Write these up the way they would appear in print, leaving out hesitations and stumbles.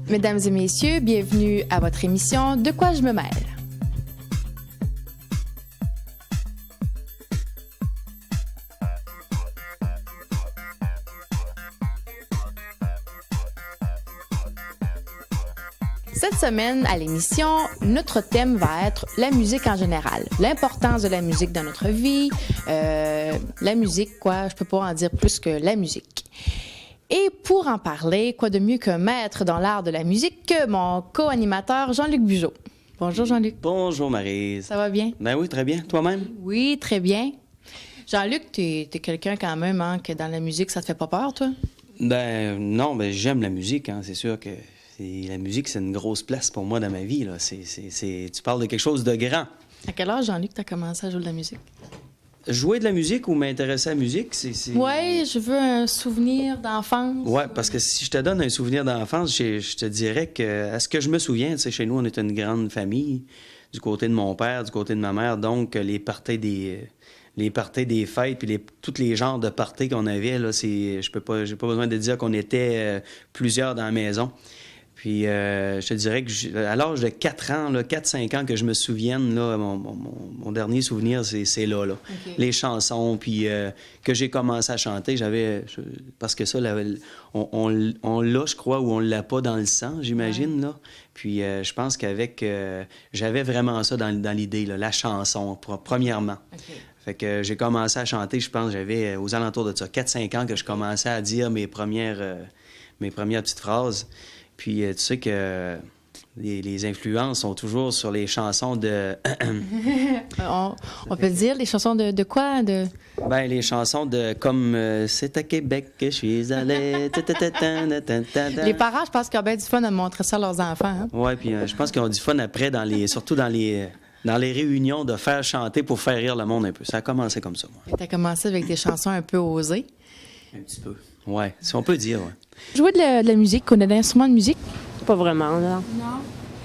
Mesdames et messieurs, bienvenue à votre émission De quoi je me mêle. Cette semaine, à l'émission, notre thème va être la musique en général. L'importance de la musique dans notre vie. La musique, quoi, je peux pas en dire plus que la musique. Et pour en parler, quoi de mieux qu'un maître dans l'art de la musique que mon co-animateur Jean-Luc Bugeaud. Bonjour Jean-Luc. Bonjour Maryse. Ça va bien? Ben oui, très bien. Toi-même? Oui, très bien. Jean-Luc, t'es quelqu'un quand même, hein, que dans la musique, ça te fait pas peur, toi? Ben non, ben j'aime la musique, hein. C'est sûr que la musique, c'est une grosse place pour moi dans ma vie, là. Tu parles de quelque chose de grand. À quel âge, Jean-Luc, t'as commencé à jouer de la musique? Jouer de la musique ou m'intéresser à la musique, c'est... Oui, je veux un souvenir d'enfance. Oui, parce que si je te donne un souvenir d'enfance, je te dirais que, à ce que je me souviens, tu sais, chez nous, on est une grande famille, du côté de mon père, du côté de ma mère, donc les parties des fêtes, puis tous les genres de parties qu'on avait, là, j'ai pas besoin de dire qu'on était plusieurs dans la maison. Puis, je te dirais que à l'âge de 4 ans, 4-5 ans que je me souvienne, là, mon dernier souvenir, c'est là. Okay. Les chansons, puis que j'ai commencé à chanter, parce que ça, on l'a, je crois, ou on l'a pas dans le sang, j'imagine, là. Puis, je pense j'avais vraiment ça dans l'idée, là, la chanson, premièrement. Okay. Fait que j'ai commencé à chanter, je pense, j'avais aux alentours de ça, 4-5 ans que je commençais à dire mes premières petites phrases. Puis, tu sais que les influences sont toujours sur les chansons de... on peut dire les chansons de quoi? Ben, les chansons de comme c'est à Québec que je suis allé. Les parents, je pense qu'ils ont bien du fun à montrer ça à leurs enfants. Hein? Oui, puis je pense qu'ils ont du fun après, surtout dans les réunions, de faire chanter pour faire rire le monde un peu. Ça a commencé comme ça, moi. Tu as commencé avec des chansons un peu osées. Un petit peu. Oui, si on peut dire, oui. Jouer de la musique, on a des instruments de musique? Pas vraiment, là. Non.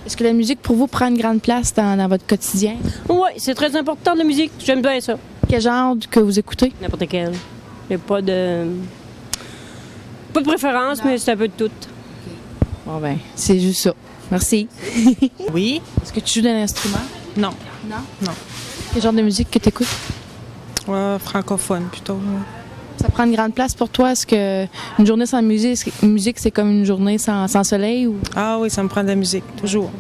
Est-ce que la musique, pour vous, prend une grande place dans votre quotidien? Oui, c'est très important, la musique. J'aime bien ça. Quel genre que vous écoutez? N'importe quel. Il n'y a pas de préférence, mais c'est un peu de tout. Okay. Bon, ben, c'est juste ça. Merci. Oui. Est-ce que tu joues d'un instrument? Non. Non? Non. Quel genre de musique que tu écoutes? Francophone, plutôt. Ça prend une grande place pour toi? Est-ce qu'une journée sans musique, c'est comme une journée sans soleil? Ou... Ah oui, ça me prend de la musique, toujours.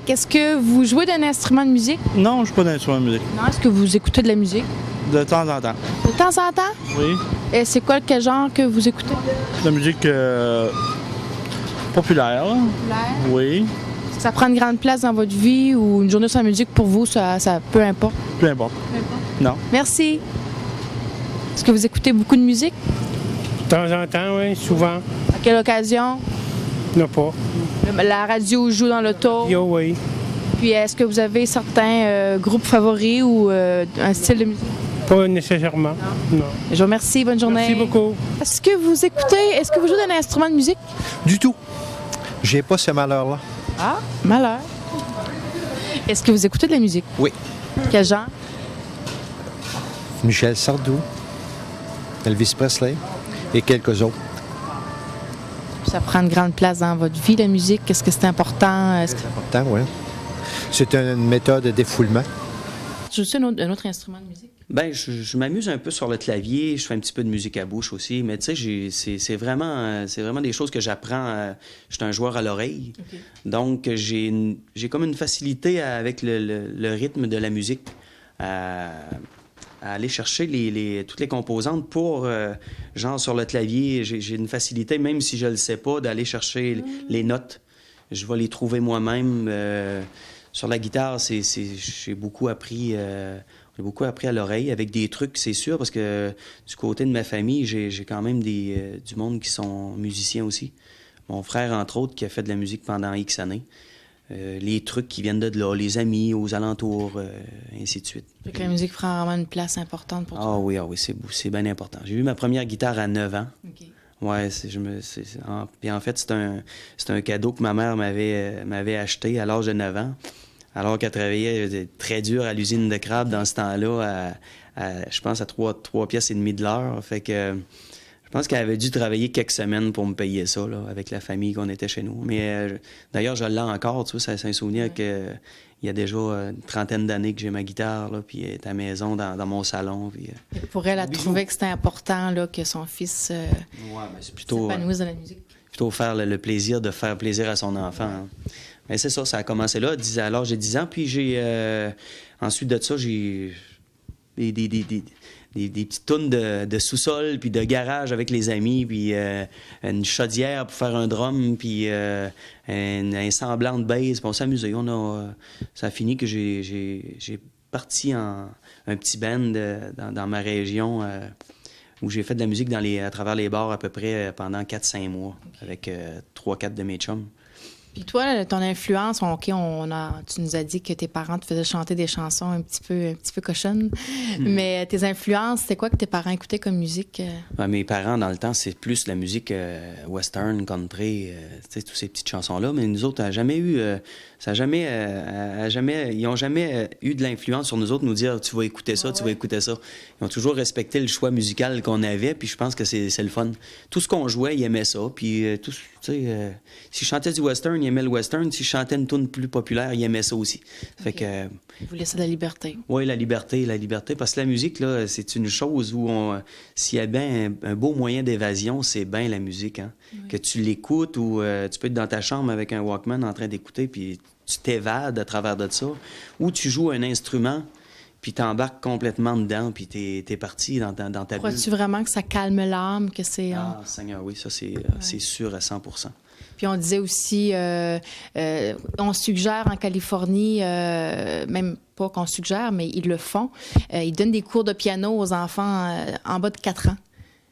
Qu'est-ce que vous jouez d'un instrument de musique? Non, je ne joue pas d'instrument de musique. Non, est-ce que vous écoutez de la musique? De temps en temps. De temps en temps? Oui. Et c'est quel genre que vous écoutez? De la musique populaire. Populaire? Oui. Ça prend une grande place dans votre vie ou une journée sans musique, pour vous, ça peu importe? Peu importe. Peu importe. Non. Merci. Est-ce que vous écoutez beaucoup de musique? De temps en temps, oui, souvent. À quelle occasion? Non, pas. La radio joue dans l'auto? Yo, oui. Puis est-ce que vous avez certains groupes favoris ou un style de musique? Pas nécessairement. Non. Je vous remercie. Bonne journée. Merci beaucoup. Est-ce que vous jouez d'un instrument de musique? Du tout. J'ai pas ce malheur-là. Ah, malheur. Est-ce que vous écoutez de la musique? Oui. Quel genre? Michel Sardou, Elvis Presley et quelques autres. Ça prend une grande place dans votre vie, la musique. Est-ce que c'est important? C'est important, oui. C'est une méthode de défoulement. Tu joues un autre instrument de musique? Ben, je m'amuse un peu sur le clavier. Je fais un petit peu de musique à bouche aussi. Mais tu sais, c'est vraiment des choses que j'apprends. Je suis un joueur à l'oreille. Okay. Donc, j'ai comme une facilité avec le rythme de la musique à aller chercher toutes les composantes pour, genre sur le clavier, j'ai une facilité, même si je ne le sais pas, d'aller chercher les notes. Je vais les trouver moi-même. Sur la guitare, j'ai beaucoup appris à l'oreille avec des trucs, c'est sûr, parce que du côté de ma famille, j'ai quand même du monde qui sont musiciens aussi. Mon frère, entre autres, qui a fait de la musique pendant X années. Les trucs qui viennent de là, les amis aux alentours, ainsi de suite. Fait que la musique prend vraiment une place importante pour toi. Ah oui, c'est bien important. J'ai eu ma première guitare à 9 ans. Okay. Ouais, puis en fait, c'est un cadeau que ma mère m'avait acheté à l'âge de 9 ans. Alors qu'elle travaillait très dur à l'usine de crabe dans ce temps-là, je pense à 3 piastres et demi de l'heure. Fait que pense qu'elle avait dû travailler quelques semaines pour me payer ça, là, avec la famille qu'on était chez nous. Mais d'ailleurs, je l'ai encore, tu vois, c'est un souvenir que il y a déjà une trentaine d'années que j'ai ma guitare, là, puis elle est à la maison, dans mon salon. Puis, Pour elle, elle trouvait que c'était important là, que son fils ouais, mais c'est plutôt, s'épanouisse dans la musique. plutôt faire le plaisir de faire plaisir à son enfant. Hein. Mais c'est ça a commencé là, à l'âge de 10 ans. Puis ensuite de ça, j'ai des petites tounes de sous-sol, puis de garage avec les amis, puis une chaudière pour faire un drum, puis un semblant de bass. Puis on s'amusait. Ça a fini que j'ai parti un petit band dans ma région où j'ai fait de la musique à travers les bars à peu près pendant 4-5 mois avec 3-4 de mes chums. Puis toi, ton influence, tu nous as dit que tes parents te faisaient chanter des chansons un petit peu cochonnes. Mais tes influences, c'est quoi que tes parents écoutaient comme musique? Mes parents, dans le temps, c'est plus la musique western, country, toutes ces petites chansons-là. Mais nous autres, ils n'ont jamais eu de l'influence sur nous autres, nous dire tu vas écouter ça, tu vas écouter ça. Ils ont toujours respecté le choix musical qu'on avait, puis je pense que c'est le fun. Tout ce qu'on jouait, ils aimaient ça. Puis si je chantais du western, ils aimaient le western. Si je chantais une tune plus populaire, ils aimaient ça aussi. Fait que Ils voulaient ça de la liberté. oui, la liberté. Parce que la musique, là, c'est une chose où s'il y a bien un beau moyen d'évasion, c'est bien la musique. Hein? Oui. Que tu l'écoutes ou tu peux être dans ta chambre avec un Walkman en train d'écouter, puis tu t'évades à travers de ça. Ou tu joues un instrument, puis t'embarques complètement dedans, puis t'es parti dans ta bulle. Crois-tu vraiment que ça calme l'âme, que c'est... Ah, Seigneur, oui, ça, c'est sûr à 100%. Puis on disait aussi, on suggère en Californie, même pas qu'on suggère, mais ils le font, ils donnent des cours de piano aux enfants en bas de 4 ans.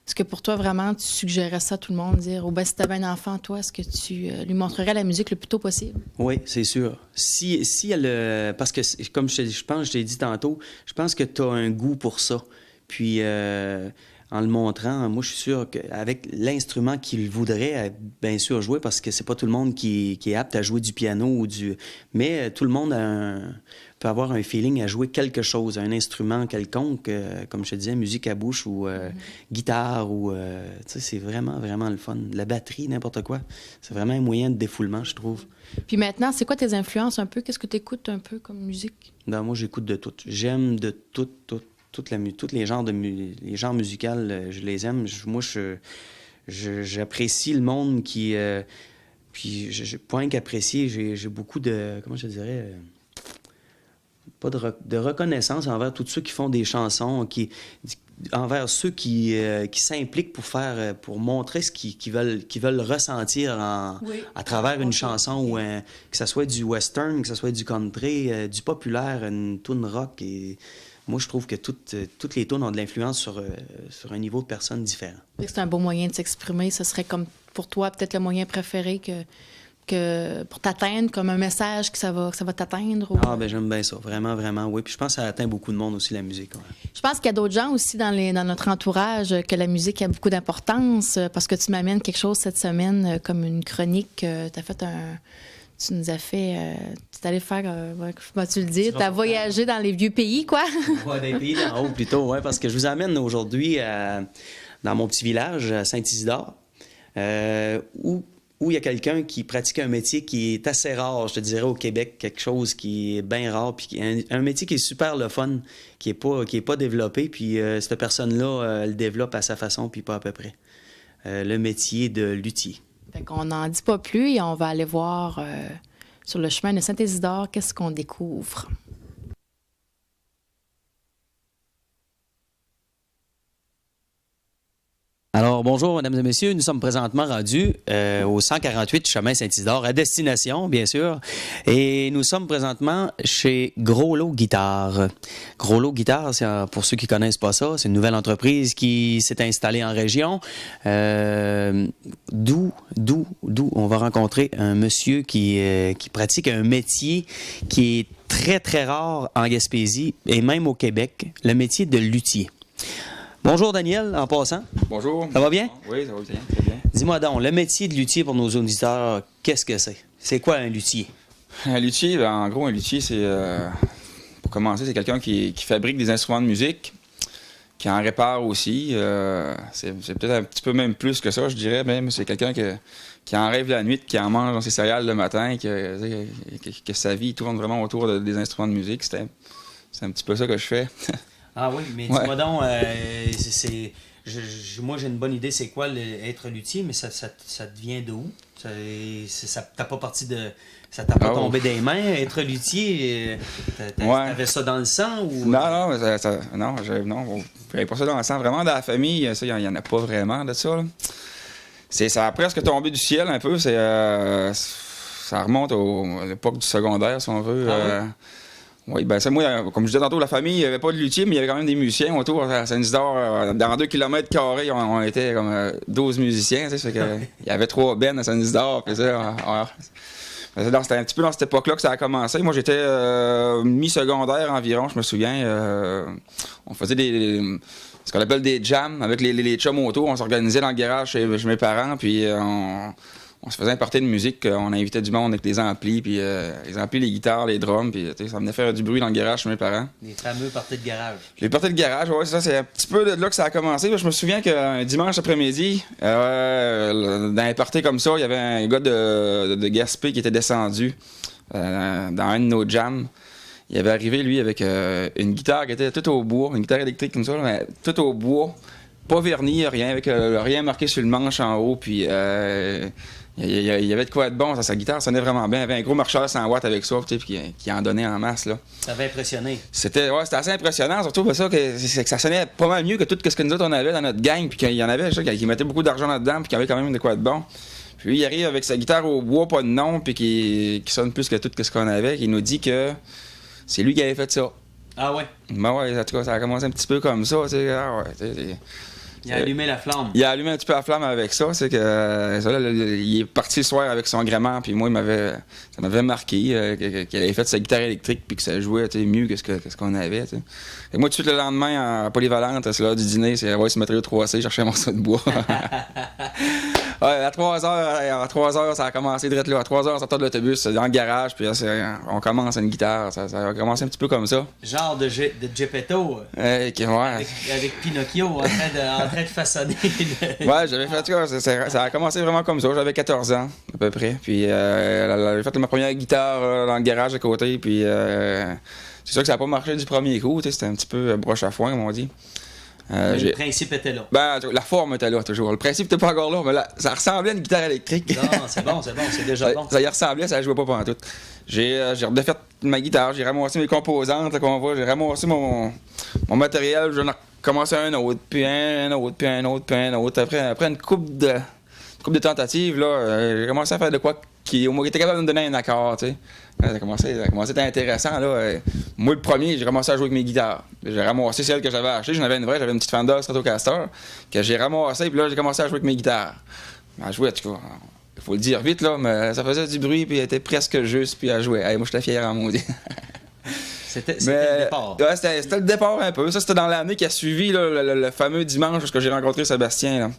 Est-ce que pour toi, vraiment, tu suggérais ça à tout le monde, dire, si tu avais un enfant, toi, est-ce que tu lui montrerais la musique le plus tôt possible? Oui, c'est sûr. Si elle... parce que, comme je t'ai dit tantôt, je pense que tu as un goût pour ça. Puis... en le montrant, moi, je suis sûr qu'avec l'instrument qu'il voudrait, bien sûr, jouer, parce que c'est pas tout le monde qui est apte à jouer du piano mais tout le monde peut avoir un feeling à jouer quelque chose, un instrument quelconque, comme je te disais, musique à bouche ou guitare, ou... tu sais, c'est vraiment, vraiment le fun. La batterie, n'importe quoi. C'est vraiment un moyen de défoulement, je trouve. Puis maintenant, c'est quoi tes influences un peu? Qu'est-ce que tu écoutes un peu comme musique? Ben, moi, j'écoute de tout. J'aime de tout. Tous les genres les genres musicaux, je les aime. Moi, j'apprécie le monde qui... puis, point qu'apprécier, j'ai beaucoup de... Comment je dirais... pas de reconnaissance envers tous ceux qui font des chansons, envers ceux qui s'impliquent pour montrer ce qu'ils veulent ressentir à travers une chanson, ou que ce soit du western, que ce soit du country, du populaire, une tune rock. Et moi, je trouve que toutes les tunes ont de l'influence sur un niveau de personnes différent. C'est un beau moyen de s'exprimer. Ce serait comme pour toi peut-être le moyen préféré que pour t'atteindre, comme un message que ça va t'atteindre? Ou... Ah, ben j'aime bien ça. Vraiment, vraiment, oui. Puis je pense que ça atteint beaucoup de monde aussi, la musique. Ouais. Je pense qu'il y a d'autres gens aussi dans notre entourage que la musique a beaucoup d'importance, parce que tu m'amènes quelque chose cette semaine, comme une chronique. Tu nous as fait... tu es allé faire... comment tu le dis? Tu as voyagé dans les vieux pays, quoi? Oui, des pays d'en haut, plutôt, oui, parce que je vous amène aujourd'hui dans mon petit village, à Saint-Isidore, où il y a quelqu'un qui pratique un métier qui est assez rare, je te dirais, au Québec, quelque chose qui est bien rare, puis un métier qui est super le fun, qui est pas développé, puis cette personne-là, elle le développe à sa façon, puis pas à peu près. Le métier de luthier. Fait qu'on n'en dit pas plus et on va aller voir sur le chemin de Saint-Isidore qu'est-ce qu'on découvre. Alors, bonjour, mesdames et messieurs. Nous sommes présentement rendus au 148 chemin Saint-Isidore, à destination, bien sûr. Et nous sommes présentement chez Gros Lot Guitare. Gros Lot Guitare, pour ceux qui connaissent pas ça, c'est une nouvelle entreprise qui s'est installée en région. D'où on va rencontrer un monsieur qui pratique un métier qui est très, très rare en Gaspésie et même au Québec, le métier de luthier. Bonjour Daniel, en passant. Bonjour. Ça va bien? Oui, ça va bien, très bien. Dis-moi donc, le métier de luthier pour nos auditeurs, qu'est-ce que c'est? C'est quoi un luthier? Un luthier, ben, en gros, un luthier, c'est, pour commencer, c'est quelqu'un qui fabrique des instruments de musique. qui en répare aussi. C'est peut-être un petit peu même plus que ça, je dirais. Même c'est quelqu'un qui en rêve la nuit, qui en mange dans ses céréales le matin, que sa vie tourne vraiment autour des instruments de musique. C'est un petit peu ça que je fais. Ah oui, mais dis-moi donc, moi j'ai une bonne idée, c'est quoi être luthier, mais ça te vient de où? Ça t'a pas parti de... Ça t'a pas tombé des mains, être luthier? T'avais ça dans le sang? Ou... Non, j'avais pas ça dans le sang. Vraiment, dans la famille, ça, il y en a pas vraiment de ça, là. Ça a presque tombé du ciel un peu. Ça remonte à l'époque du secondaire, si on veut. Oui, ben ça, moi, comme je disais tantôt, la famille, il n'y avait pas de luthier, mais il y avait quand même des musiciens autour. À Saint-Isidore, dans 2 km², on était comme 12 musiciens. Tu sais, il y avait 3 bennes à Saint-Isidore. C'était un petit peu dans cette époque-là que ça a commencé. Moi, j'étais mi-secondaire environ, je me souviens. On faisait ce qu'on appelle des jams avec les chums autour. On s'organisait dans le garage chez mes parents, puis on se faisait un party de musique. On invitait du monde avec les amplis, puis les amplis, les guitares, les drums, puis ça venait faire du bruit dans le garage chez mes parents. Les fameux parties de garage. Les parties de garage, oui, c'est un petit peu de là que ça a commencé. Je me souviens qu'un dimanche après-midi, dans un party comme ça, il y avait un gars de Gaspé qui était descendu dans un de nos jams. Il avait arrivé, lui, avec une guitare qui était toute au bois, une guitare électrique comme ça, mais toute au bois, pas vernie, rien, avec rien marqué sur le manche en haut, puis il y avait de quoi être bon, sa guitare sonnait vraiment bien. Il y avait un gros marcheur 100 watts avec ça, qui en donnait en masse, là. Ça avait impressionné. C'était assez impressionnant, surtout parce que ça sonnait pas mal mieux que tout ce que nous autres on avait dans notre gang, puis qu'il y en avait qui mettaient beaucoup d'argent là-dedans, puis qui avait quand même de quoi être bon. Puis il arrive avec sa guitare au bois, pas de nom, puis qui sonne plus que tout ce qu'on avait, qui nous dit que c'est lui qui avait fait ça. Ah ouais? Ben ouais, en tout cas, ça a commencé un petit peu comme ça, tu sais. Il a allumé la flamme. Il a allumé un petit peu la flamme avec ça. C'est que il est parti le soir avec son gréement, puis moi, ça m'avait marqué qu'il avait fait sa guitare électrique, puis que ça jouait mieux que ce qu'on avait. T'sais. Et moi, tout de suite, le lendemain, en polyvalente, c'est l'heure du dîner, c'est ouais, ce matériau 3C, chercher un morceau de bois. Ouais, à 3h, ça a commencé direct là. À 3h, on sortait de l'autobus, dans le garage, puis là, on commence une guitare. Ça a commencé un petit peu comme ça. Genre de Geppetto. Ouais. Avec Pinocchio en train de façonner. Ouais, j'avais fait ça a commencé vraiment comme ça. J'avais 14 ans, à peu près. Puis j'avais fait ma première guitare dans le garage à côté. Puis c'est sûr que ça n'a pas marché du premier coup. C'était un petit peu broche à foin, comme on dit. Le principe était là. Ben, la forme était là, toujours. Le principe n'était pas encore là, mais là, ça ressemblait à une guitare électrique. Non, c'est bon, c'est déjà bon. Ça y ressemblait, ça ne jouait pas pantoute. J'ai redéfait ma guitare, j'ai ramassé mes composantes, là, qu'on voit, j'ai ramassé mon matériel, j'en ai commencé un autre, puis un autre, puis un autre, puis un autre. Après une couple de tentatives, là, j'ai commencé à faire de quoi qui était capable de me donner un accord, tu sais. Ça a commencé à être intéressant, là. Moi, le premier, j'ai commencé à jouer avec mes guitares. J'ai ramassé celle que j'avais achetée. J'avais une petite Fender Stratocaster que j'ai ramassée, puis là, j'ai commencé à jouer avec mes guitares. À jouer, en tout cas, il faut le dire vite, là, mais ça faisait du bruit, puis elle était presque juste, puis à jouer. Hey, moi, j'étais fier en maudit. C'était le départ. Ouais, c'était le départ un peu. Ça, c'était dans l'année qui a suivi, là, le fameux dimanche où j'ai rencontré Sébastien, là.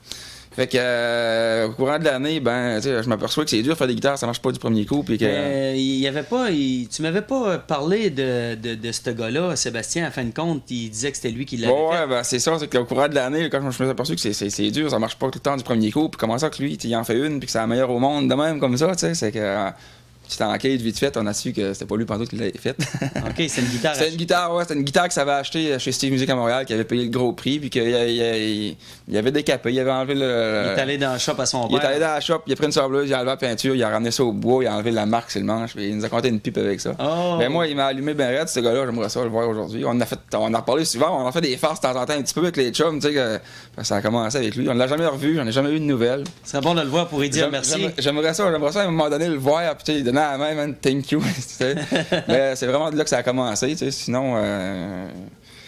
Fait que au courant de l'année, je m'aperçois que c'est dur de faire des guitares, ça marche pas du premier coup. Puis que... il y avait pas, tu m'avais pas parlé de ce gars-là, Sébastien, en fin de compte, il disait que c'était lui qui l'avait fait. Ouais, c'est ça, c'est qu'au courant de l'année, quand je me suis aperçu que c'est dur, ça marche pas tout le temps du premier coup, puis comment ça que lui, il en fait une, puis que c'est la meilleure au monde de même comme ça, tu sais, c'est que... C'était enquête vite fait, on a su que c'était pas lui pantoute qui l'avait fait. OK, c'est une guitare. C'était une guitare que ça avait acheté chez Steve Music à Montréal, qui avait payé le gros prix, puis qu'il avait décapé, il avait enlevé le... Il est allé dans le shop à son père. Il est allé dans la shop, il a pris une sableuse, il a enlevé la peinture, il a ramené ça au bois, il a enlevé la marque sur le manche, puis il nous a compté une pipe avec ça. Oh. Mais moi, il m'a allumé ben raide, ce gars-là, j'aimerais ça le voir aujourd'hui. On a reparlé souvent, on a fait des farces de temps en temps un petit peu avec les chums, tu sais, que ça a commencé avec lui. On l'a jamais revu, j'en ai jamais eu de nouvelles. Ce serait bon de le voir pour lui dire merci. J'aimerais ça à un moment donné le voir, puis il donnait la main, thank you. Mais c'est vraiment de là que ça a commencé, tu sais, sinon...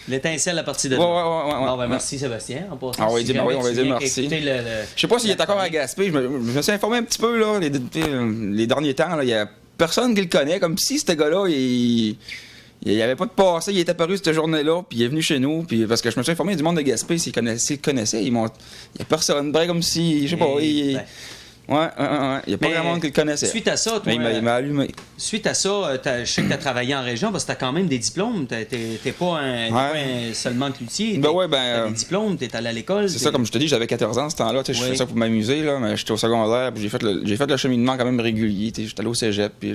L'étincelle à partir de là. Ouais. Bon, merci Sébastien. En passant, on va dire merci. Je sais pas s'il est encore à Gaspé, je me suis informé un petit peu, là, les derniers temps, il y a personne qui le connaît, comme si ce gars-là, il n'y avait pas de passé, il est apparu cette journée-là, puis il est venu chez nous, puis parce que je me suis informé du monde de Gaspé, s'il connaissait, il y a personne, comme si, je sais pas, Ouais. Il n'y a pas Mais grand monde qui le connaissait. Suite à ça, toi, Mais il m'a allumé. suite à ça, je sais que tu as travaillé en région parce que tu as quand même des diplômes. T'es pas un seulement luthier. T'as des diplômes, tu es allé à l'école. C'est ça, comme je te dis, j'avais 14 ans ce temps-là. Je fais ça pour m'amuser, là, mais j'étais au secondaire. Puis j'ai fait le cheminement quand même régulier. J'étais allé au cégep. Puis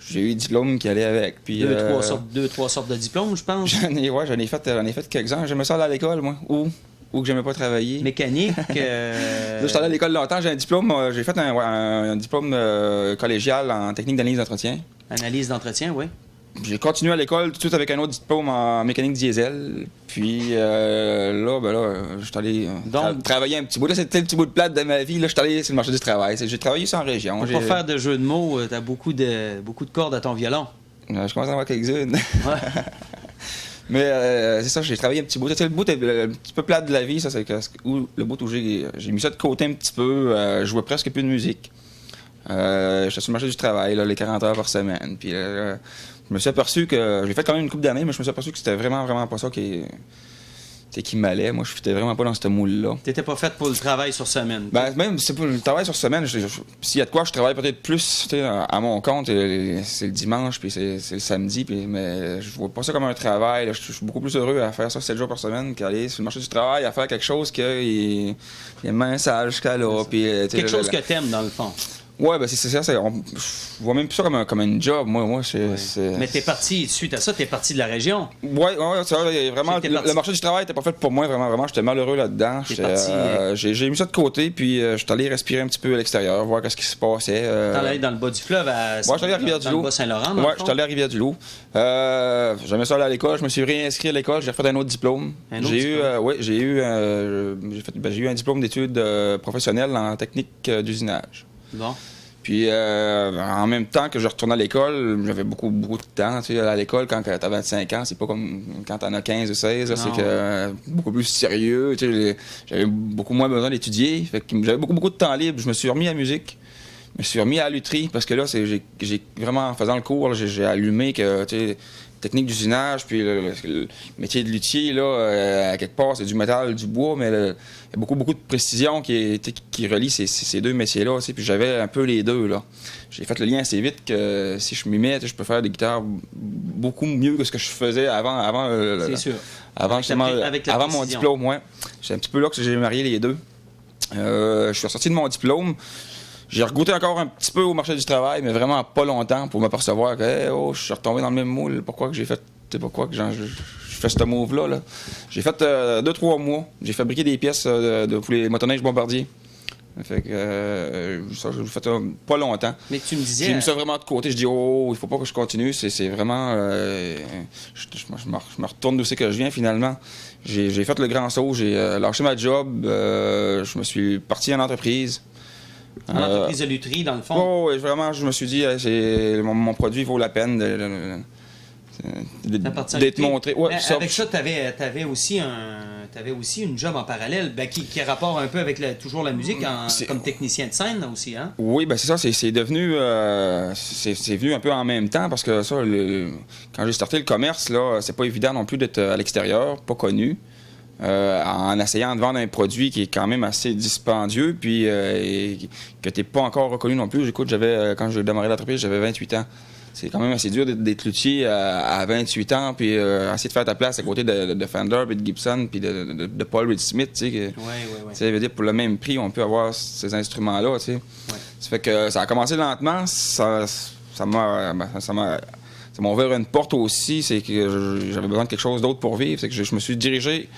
j'ai eu des diplômes qui allaient avec. Puis, deux, trois sortes de diplômes, je pense. J'en ai fait quelques-uns. J'aimais ça aller à l'école, moi. Ou que j'aimais pas travailler. Mécanique. Là, j'étais allé à l'école longtemps, j'ai un diplôme, j'ai fait un diplôme collégial en technique d'analyse d'entretien. Analyse d'entretien, oui. J'ai continué à l'école tout de suite avec un autre diplôme en mécanique diesel. Puis je suis allé travailler un petit bout. Là, c'était le petit bout de plate de ma vie. Là, je suis allé sur le marché du travail. J'ai travaillé ça en région. Pour pas faire de jeu de mots, tu as beaucoup de cordes à ton violon. Je commence à en avoir quelques-unes. Ouais. Mais c'est ça, j'ai travaillé un petit bout. C'est le bout un petit peu plate de la vie, ça, c'est le bout où j'ai mis ça de côté un petit peu. Je jouais presque plus de musique. J'étais sur le marché du travail, là, les 40 heures par semaine. Puis je me suis aperçu que... J'ai fait quand même une couple d'années, mais je me suis aperçu que c'était vraiment, vraiment pas ça qui m'allait. Moi, je n'étais vraiment pas dans ce moule-là. T'étais pas fait pour le travail sur semaine? Ben, même si c'est pour le travail sur semaine, s'il y a de quoi, je travaille peut-être plus à mon compte. C'est le dimanche, puis c'est le samedi, mais je vois pas ça comme un travail. Là. Je suis beaucoup plus heureux à faire ça 7 jours par semaine qu'aller sur le marché du travail à faire quelque chose qu'il y a main sale jusqu'à là. Quelque chose que t'aimes, dans le fond. Ouais, ben c'est ça. Je vois même plus ça comme un job. Moi, Mais t'es parti, suite à ça, t'es parti de la région. Ouais, c'est vrai. Vraiment, le marché du travail n'était pas fait pour moi, vraiment. J'étais malheureux là-dedans. J'ai mis ça de côté, puis je suis allé respirer un petit peu à l'extérieur, voir ce qui se passait. T'es allé dans le bas du fleuve, je suis allé à Rivière-du-Loup. Dans le Bas-Saint-Laurent, ouais, je suis allé à Rivière-du-Loup. J'aimais ça aller à l'école. Je me suis réinscrit à l'école. J'ai refait un autre diplôme. J'ai eu un diplôme d'études professionnelles en technique d'usinage. Bon. Puis, en même temps que je retournais à l'école, j'avais beaucoup de temps. Tu sais, à l'école, quand t'as 25 ans, c'est pas comme quand t'en as 15 ou 16. Là, c'est que beaucoup plus sérieux. Tu sais, j'avais beaucoup moins besoin d'étudier. Fait que j'avais beaucoup de temps libre. Je me suis remis à la musique. Je me suis remis à la lutherie parce que là, j'ai vraiment, en faisant le cours, j'ai allumé que, tu sais, technique d'usinage, puis le métier de luthier, là, à quelque part, c'est du métal, du bois, mais il y a beaucoup de précision qui relie ces deux métiers-là aussi, puis j'avais un peu les deux, là. J'ai fait le lien assez vite que si je m'y mets, je peux faire des guitares beaucoup mieux que ce que je faisais avant c'est sûr. Avant mon diplôme, ouais. C'est un petit peu là que j'ai marié les deux. Je suis ressorti de mon diplôme. J'ai regoûté encore un petit peu au marché du travail, mais vraiment pas longtemps pour m'apercevoir que je suis retombé dans le même moule. Pourquoi que je fais ce move-là? Là. J'ai fait 2-3 mois. J'ai fabriqué des pièces pour les motoneiges bombardiers. Fait que ça, j'ai fait pas longtemps. Mais tu me disais... J'ai mis ça vraiment de côté. Je dis, il faut pas que je continue. C'est vraiment... je me retourne d'où c'est que je viens, finalement. J'ai fait le grand saut. J'ai lâché ma job. Je me suis parti en entreprise. Une entreprise de lutherie, dans le fond? Oh, oui, vraiment, je me suis dit, mon produit vaut la peine d'être montré. Ouais, avec ça, tu avais aussi une job en parallèle qui a rapport un peu avec toujours la musique comme technicien de scène aussi, hein? Oui, ben c'est ça, c'est devenu c'est venu un peu en même temps parce que ça, quand j'ai starté le commerce, là, c'est pas évident non plus d'être à l'extérieur, pas connu. En essayant de vendre un produit qui est quand même assez dispendieux, puis que tu n'es pas encore reconnu non plus. Écoute, quand j'ai démarré l'entreprise, j'avais 28 ans. C'est quand même assez dur d'être luthier à 28 ans, puis essayer de faire ta place à côté de Fender, puis de Gibson, puis de Paul Reed Smith. Tu sais, ça veut dire pour le même prix, on peut avoir ces instruments-là. Tu sais. Ça fait que ça a commencé lentement. Ça m'a ouvert une porte aussi. C'est que j'avais besoin de quelque chose d'autre pour vivre. C'est que je me suis dirigé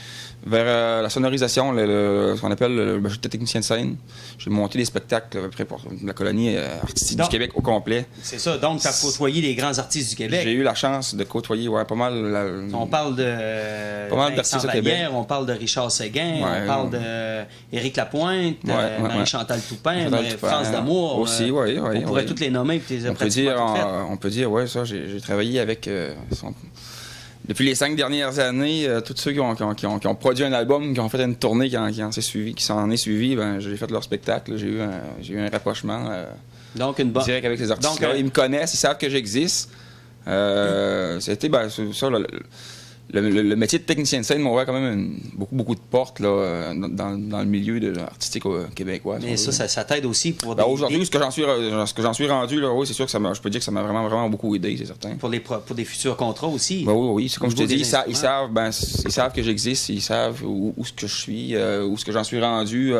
vers la sonorisation, ce qu'on appelle j'étais technicien de scène. J'ai monté des spectacles à peu près pour la colonie artistique du Québec au complet. C'est ça, donc tu as côtoyé les grands artistes du Québec. J'ai eu la chance de côtoyer pas mal. On parle de d'artistes au Québec. On parle de Richard Séguin, on parle d'Éric Lapointe, Marie-Chantal Toupin, France d'Amour. Aussi, oui. On pourrait toutes les nommer. On peut dire, ouais, ça, j'ai travaillé avec... Depuis les 5 dernières années, tous ceux qui ont produit un album, qui ont fait une tournée, qui s'en est suivi, j'ai fait leur spectacle. J'ai eu un rapprochement direct avec ces artistes-là. Ils me connaissent, ils savent que j'existe. C'était ça. le métier de technicien de scène m'a ouvert quand même beaucoup de portes là, dans le milieu artistique québécois. Mais ça t'aide aussi pour aujourd'hui, ce que j'en suis rendu, là, oui, c'est sûr que je peux dire que ça m'a vraiment beaucoup aidé, c'est certain. Pour des futurs contrats aussi. Oui, c'est comme je te dis, ils savent que j'existe, ils savent où ce que je suis, où ce que j'en suis rendu,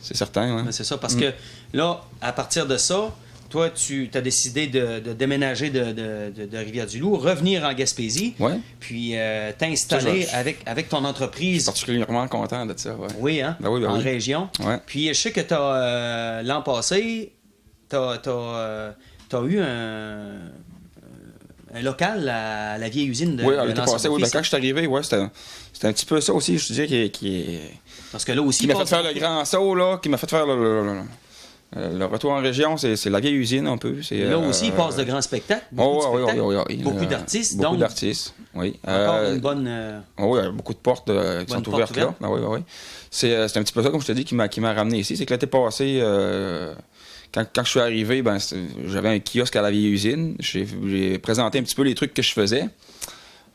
c'est certain. Ouais. C'est ça, parce que là, à partir de ça, toi, tu as décidé de déménager de Rivière-du-Loup, revenir en Gaspésie, puis t'installer avec ton entreprise. Je suis particulièrement content de ça. Ouais. Oui, hein? Ben oui, en région. Ouais. Puis je sais que l'an passé, t'as eu un local à la vieille usine de l'été passé, oui. Ben, quand je suis arrivé, c'était un petit peu ça aussi, je te dis, qui parce que là aussi, m'a fait faire le grand saut, là, qui m'a fait faire le retour en région, c'est la vieille usine un peu. Là aussi, il passe de grands spectacles. Oui. Beaucoup d'artistes. Beaucoup d'artistes, oui. Encore une bonne... Oui, beaucoup de portes qui sont ouvertes là. Oui. C'est un petit peu ça, comme je te dis, qui m'a ramené ici. C'est que l'été passé, quand je suis arrivé, j'avais un kiosque à la vieille usine. J'ai présenté un petit peu les trucs que je faisais.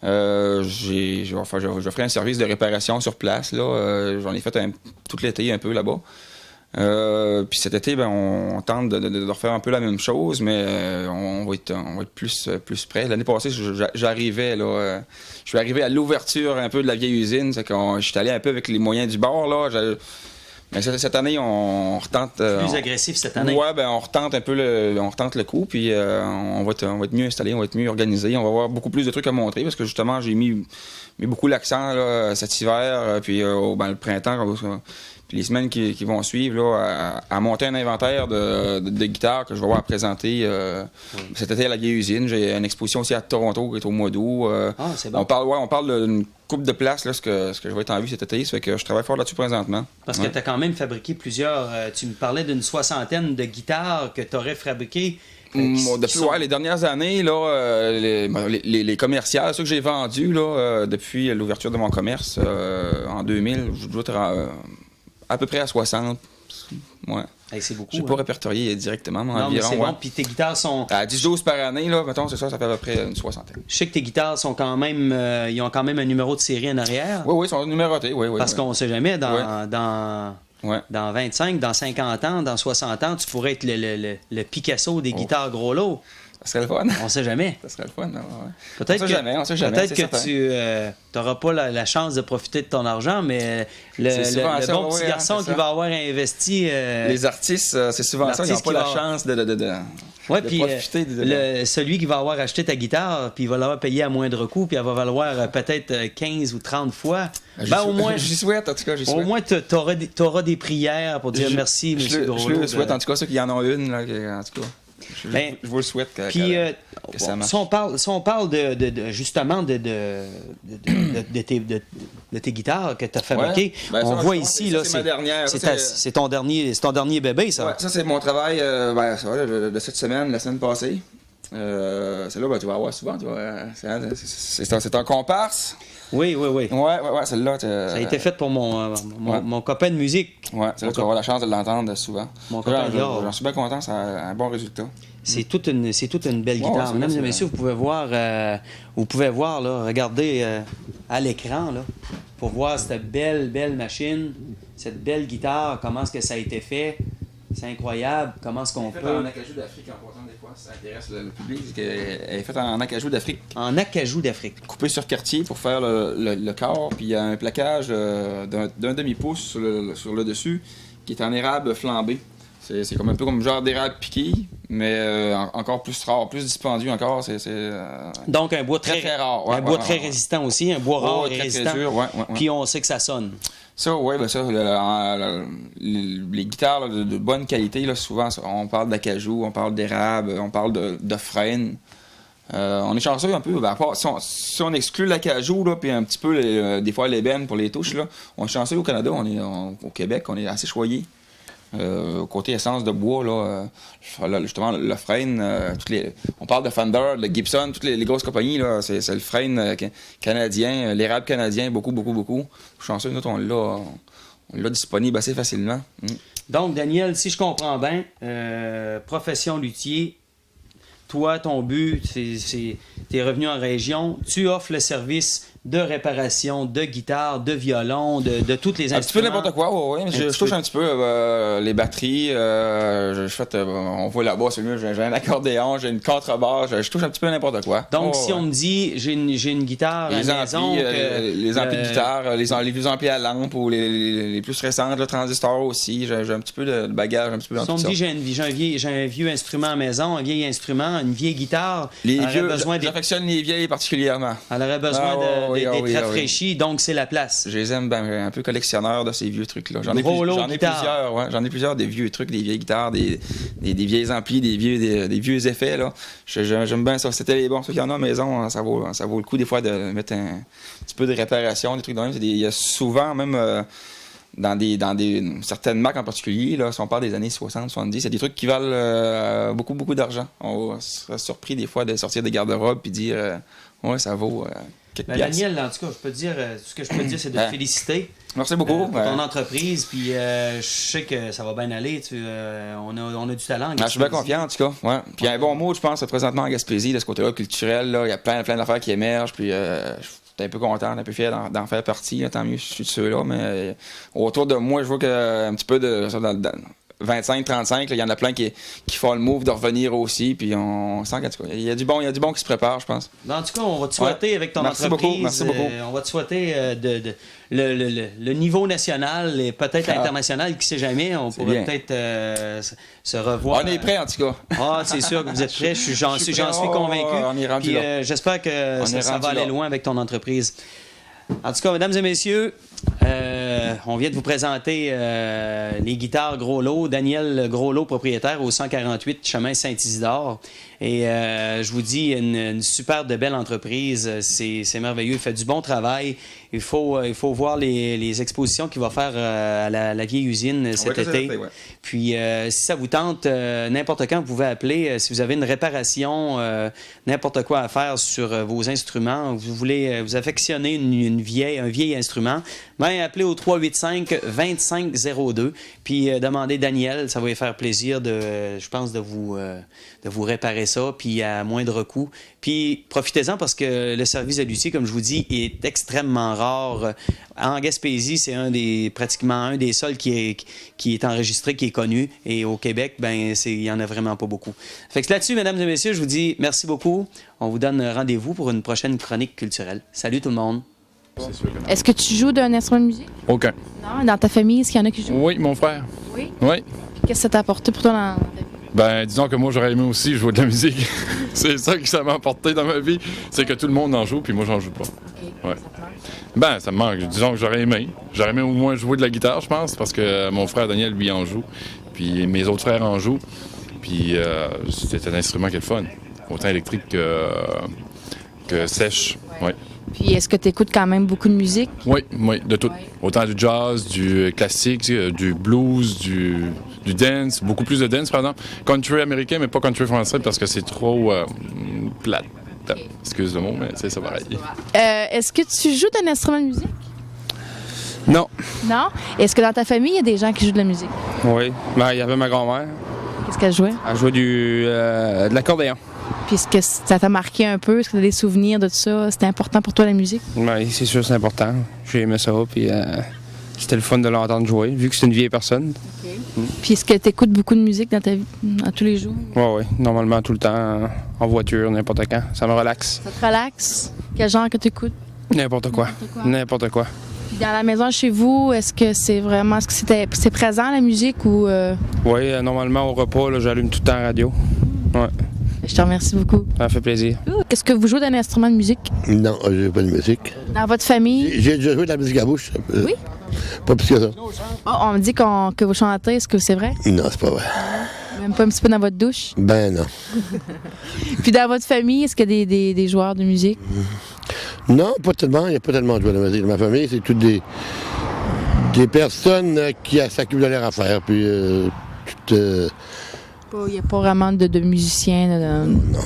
J'offrais un service de réparation sur place. J'en ai fait tout l'été un peu là-bas. Puis cet été, on tente de refaire un peu la même chose, mais on va être plus près. L'année passée, j'arrivais là, je suis arrivé à l'ouverture un peu de la vieille usine, c'est que je suis allé un peu avec les moyens du bord là. Mais cette année, on retente. Plus agressif cette année. Ouais, on retente un peu le coup, puis on va être mieux installé, on va être mieux organisé, on va avoir beaucoup plus de trucs à montrer parce que justement, j'ai mis beaucoup l'accent là, cet hiver, puis le printemps. Puis les semaines qui vont suivre, là, à monter un inventaire de guitares que je vais avoir à présenter cet été à la vieille usine. J'ai une exposition aussi à Toronto qui est au mois d'août. C'est bon. On parle d'une coupe de place, là, ce que je vais être en vue cet été. Ça fait que je travaille fort là-dessus présentement. Parce que tu as quand même fabriqué plusieurs... tu me parlais d'une 60aine de guitares que tu aurais fabriquées. Depuis les dernières années, là, les commerciales, ceux que j'ai vendus là, depuis l'ouverture de mon commerce en 2000, je dois être à peu près à 60. Ouais. Hey, c'est beaucoup. Je n'ai pas répertorié directement, mais environ. C'est bon. Puis tes guitares sont... À 10-12 par année, là, mettons, c'est ça fait à peu près une soixantaine. Je sais que tes guitares sont quand même... ils ont quand même un numéro de série en arrière. Oui, ils sont numérotés, oui. Parce qu'on ne sait jamais, dans 25, dans 50 ans, dans 60 ans, tu pourrais être le Picasso des guitares gros lots. Ça serait le fun. On sait jamais. Ça serait le fun. Peut-être que, peut-être que tu n'auras pas la chance de profiter de ton argent, mais le bon petit garçon qui va avoir investi... Les artistes, c'est souvent ça, ils n'ont pas la chance de profiter. Celui qui va avoir acheté ta guitare, puis il va l'avoir payé à moindre coût, puis elle va valoir peut-être 15 ou 30 fois. Au moins, j'y souhaite, en tout cas. Au moins, tu auras des prières pour dire merci, M. Groslo. Je le souhaite, en tout cas, ceux qui en ont une, là, en tout cas. Je vous le souhaite que ça marche. Si on parle justement de tes guitares que tu as fabriquées, on voit ici, là, c'est ton dernier bébé, ça. Ouais, ça, c'est mon travail de cette semaine, la semaine passée. Celle-là, tu vas avoir souvent. C'est un comparse. Oui. Ouais, celle-là. Ça a été fait pour mon copain de musique. Ouais, c'est là que tu vas avoir la chance de l'entendre souvent. Mon copain J'en suis bien content, c'est un bon résultat. C'est toute une belle guitare. Mesdames et messieurs, vous pouvez voir là, regardez à l'écran, là, pour voir cette belle machine, cette belle guitare, comment est-ce que ça a été fait. C'est incroyable, comment est-ce qu'on peut... en acajou d'Afrique, en passant des fois, ça intéresse le public. Elle est faite en acajou d'Afrique. En acajou d'Afrique. Coupée sur quartier pour faire le corps, puis il y a un plaquage d'un demi-pouce sur le dessus qui est en érable flambé. C'est comme un peu comme genre d'érable piqué, mais encore plus rare, plus dispendieux encore. Donc un bois très rare. Un bois très résistant aussi, un bois rare et résistant. Très dur, Puis on sait que ça sonne. Ça, oui, les guitares là, de bonne qualité, là, souvent, on parle d'acajou, on parle d'érable, on parle de frêne. On est chanceux un peu. Si on exclut l'acajou, puis un petit peu, des fois, l'ébène pour les touches, là, on est chanceux au Canada, au Québec, on est assez choyé. Côté essence de bois, là, justement, le frêne, on parle de Fender, de Gibson, toutes les grosses compagnies, là, c'est le frêne canadien, l'érable canadien, beaucoup. Chanceux, nous, on l'a disponible assez facilement. Donc, Daniel, si je comprends bien, profession luthier, toi, ton but, t'es revenu en région, tu offres le service de réparation, de guitare, de violon, de tous les Un petit peu instruments. n'importe quoi, oui. Je touche un petit peu les batteries. On voit là-bas, j'ai un accordéon, j'ai une contrebasse, je touche un petit peu n'importe quoi. Donc, si on me dit, j'ai une guitare à la maison... les amplis de guitare, les vieux amplis à lampe ou les plus récentes, le transistor aussi, j'ai un petit peu de bagage, un petit peu dans Si on tout me ça. dit, j'ai un vieux instrument à la maison, un vieil instrument, une vieille guitare, J'affectionne les vieilles particulièrement. elle aurait besoin d'être rafraîchie, donc c'est la place. Je les aime un peu collectionneur de ces vieux trucs-là. J'en ai plusieurs des vieux trucs, des vieilles guitares, des vieilles amplis, des vieux effets. Là. J'aime bien ça. C'était les bons trucs qu'il y en a à la maison. Ça vaut le coup des fois de mettre un petit peu de réparation, des trucs de même. Il y a souvent même... dans certaines marques en particulier, là, si on parle des années 60, 70, c'est des trucs qui valent beaucoup, beaucoup d'argent. On serait surpris des fois de sortir des garde-robes et dire ouais, ça vaut quelques piastres. Daniel, en tout cas, ce que je peux te dire, c'est de te féliciter. Merci beaucoup. Pour ton entreprise, puis je sais que ça va bien aller. On a du talent. Je suis bien confiant, en tout cas. Ouais. Puis un bon mot, je pense, présentement en Gaspésie, de ce côté-là culturel, là, il y a plein d'affaires qui émergent, puis j'étais un peu content, un peu fier d'en faire partie. Là, tant mieux, je suis de ceux-là. Mais autour de moi, je vois un petit peu de 25-35, il y en a plein qui font le move de revenir aussi. Puis on sent qu'il y a du bon qui se prépare, je pense. En tout cas, on va te souhaiter avec ton entreprise. Merci beaucoup. On va te souhaiter le niveau national et peut-être international, qui sait jamais. On pourrait peut-être se revoir. On est prêts, en tout cas. C'est sûr que vous êtes prêts. J'en suis convaincu. On est rendu puis, là. j'espère que ça va aller loin avec ton entreprise. En tout cas, mesdames et messieurs, on vient de vous présenter les guitares Gros Lot, Daniel Gros Lot, propriétaire au 148 chemin Saint-Isidore. Et je vous dis, une super de belle entreprise. C'est merveilleux. Il fait du bon travail. Il faut voir les expositions qu'il va faire à la vieille usine cet été. Ouais. Puis, si ça vous tente, n'importe quand, vous pouvez appeler. Si vous avez une réparation, n'importe quoi à faire sur vos instruments, vous voulez vous affectionner un vieil instrument, ben, appelez au 385-2502. Puis, demandez Daniel. Ça va lui faire plaisir, je pense, de vous réparer ça, puis à moindre coût. Puis profitez-en parce que le service de luthier, comme je vous dis, est extrêmement rare. En Gaspésie, c'est pratiquement un des seuls qui est enregistré, qui est connu. Et au Québec, ben il y en a vraiment pas beaucoup. Fait que là-dessus, mesdames et messieurs, je vous dis merci beaucoup. On vous donne rendez-vous pour une prochaine chronique culturelle. Salut tout le monde. Est-ce que tu joues d'un instrument de musique? Aucun. Non? Dans ta famille, est-ce qu'il y en a qui jouent? Oui, mon frère. Oui? Oui. Qu'est-ce que ça t'a apporté pour toi dans ta vie? Ben, disons que moi, j'aurais aimé aussi jouer de la musique. C'est ça que ça m'a apporté dans ma vie. C'est que tout le monde en joue, puis moi, j'en joue pas. Okay. Ouais. Ben, ça me manque. Disons que j'aurais aimé. J'aurais aimé au moins jouer de la guitare, je pense, parce que mon frère Daniel, lui, en joue. Puis mes autres frères en jouent. Puis c'est un instrument qui est le fun. Autant électrique que sèche. Ouais. Puis est-ce que tu écoutes quand même beaucoup de musique? Oui, de tout. Ouais. Autant du jazz, du classique, du blues, du dance, beaucoup plus de dance, par exemple. Country américain, mais pas country français, parce que c'est trop plate. Okay. Excuse le mot, mais c'est ça pareil. Est-ce que tu joues d'un instrument de musique? Non. Non? Est-ce que dans ta famille, il y a des gens qui jouent de la musique? Oui. Ben, il y avait ma grand-mère. Qu'est-ce qu'elle jouait? Elle jouait de l'accordéon. Puis est-ce que ça t'a marqué un peu? Est-ce que tu as des souvenirs de tout ça? C'était important pour toi, la musique? Oui, c'est sûr, c'est important. J'ai aimé ça, puis c'était le fun de l'entendre jouer, vu que c'est une vieille personne. Okay. Puis est-ce que tu écoutes beaucoup de musique dans ta vie, tous les jours? Oui, normalement, tout le temps, en voiture, n'importe quand. Ça me relaxe. Ça te relaxe? Quel genre que tu écoutes? N'importe quoi. N'importe quoi. Puis dans la maison chez vous, est-ce que c'est présent, la musique, ou... Oui, normalement, au repas, là, j'allume tout le temps la radio. Ouais. Je te remercie beaucoup. Ça fait plaisir. Est-ce que vous jouez d'un instrument de musique? Non, je n'ai pas de musique. Dans votre famille? J'ai déjà joué de la musique à bouche. Oui? Pas plus que ça. Oh, on me dit que vous chantez, est-ce que c'est vrai? Non, c'est pas vrai. Même pas un petit peu dans votre douche? Ben non. Puis dans votre famille, est-ce qu'il y a des joueurs de musique? Non, pas tellement. Il n'y a pas tellement de joueurs de musique. Dans ma famille, c'est toutes des personnes qui s'occupent de leur affaire. Puis Il n'y a pas vraiment de musiciens? Non.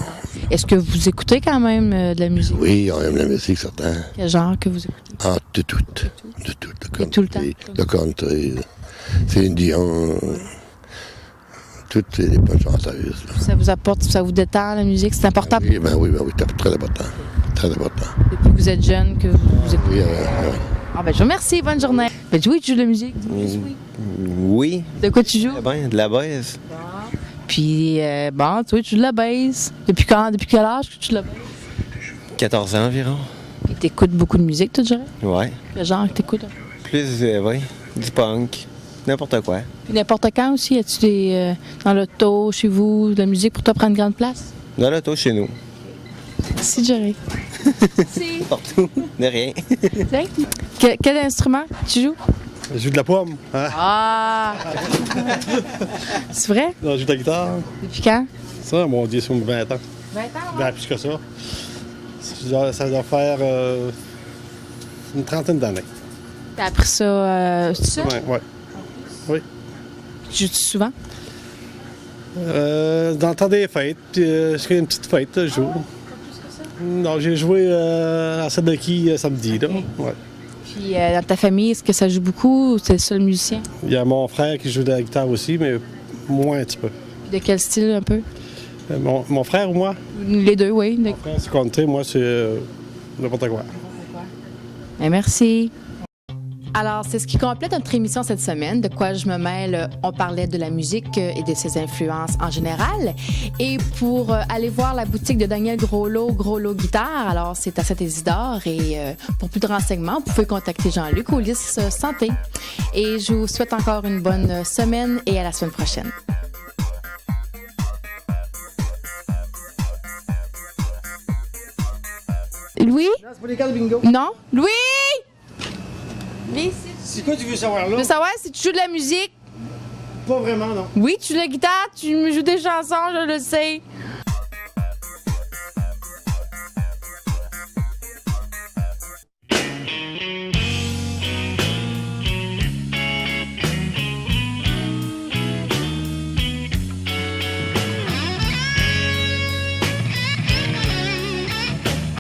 Est-ce que vous écoutez quand même de la musique? Oui, on aime la musique, certain. Quel genre que vous écoutez? Ah, de tout. Tout le temps? Le country, Céline Dion, toutes les bonnes chanteuses. Là. Ça vous apporte, ça vous détend, la musique? C'est important Oui, c'est très important. Très important. depuis que vous êtes jeune, que vous écoutez? Oui, Ah ben, je vous remercie, bonne journée. Ben, oui, tu joues de la musique? Oui. De quoi tu joues? Ben, de la baisse. Puis, bon, toi, tu joues de la bass. Depuis quand? Depuis quel âge que tu joues de la bass? 14 ans environ. Puis, t'écoutes beaucoup de musique, tu dirais? Ouais. Quel genre que t'écoutes? Plus, oui, du punk. N'importe quoi. Puis, n'importe quand aussi, as-tu des, dans l'auto, chez vous, de la musique pour toi prendre grande place? Dans l'auto chez nous. Merci, Jerry. Merci. Partout. De rien. Quel instrument tu joues? Je joue de la pomme. Hein? Ah! C'est vrai? Non, je joue de la guitare. Depuis quand? Ça, mon Dieu, c'est 20 ans. 20 ans, Ben, plus que ça. Ça doit faire une trentaine d'années. T'as appris ça, tout ça? Ouais. Oui. Tu joues souvent? Dans le temps des fêtes, puis je fais une petite fête, je joue. Non, j'ai joué à Sadaki samedi, là. Ouais. Puis dans ta famille, est-ce que ça joue beaucoup ou t'es le seul musicien? Il y a mon frère qui joue de la guitare aussi, mais moins un petit peu. De quel style un peu? Mon frère ou moi? Les deux, oui. Mon frère, c'est country, moi, c'est n'importe quoi. Bien, merci. Alors, c'est ce qui complète notre émission cette semaine. De quoi je me mêle, on parlait de la musique et de ses influences en général. Et pour aller voir la boutique de Daniel Groslot Guitare, alors c'est à Saint-Isidore. Et pour plus de renseignements, vous pouvez contacter Jean-Luc au Lys Santé. Et je vous souhaite encore une bonne semaine et à la semaine prochaine. Louis? Non, c'est pas les cartes de bingo. Non? Louis? C'est quoi tu veux savoir là? Je veux savoir si tu joues de la musique. Pas vraiment, non. Oui, tu joues de la guitare, tu me joues des chansons, je le sais.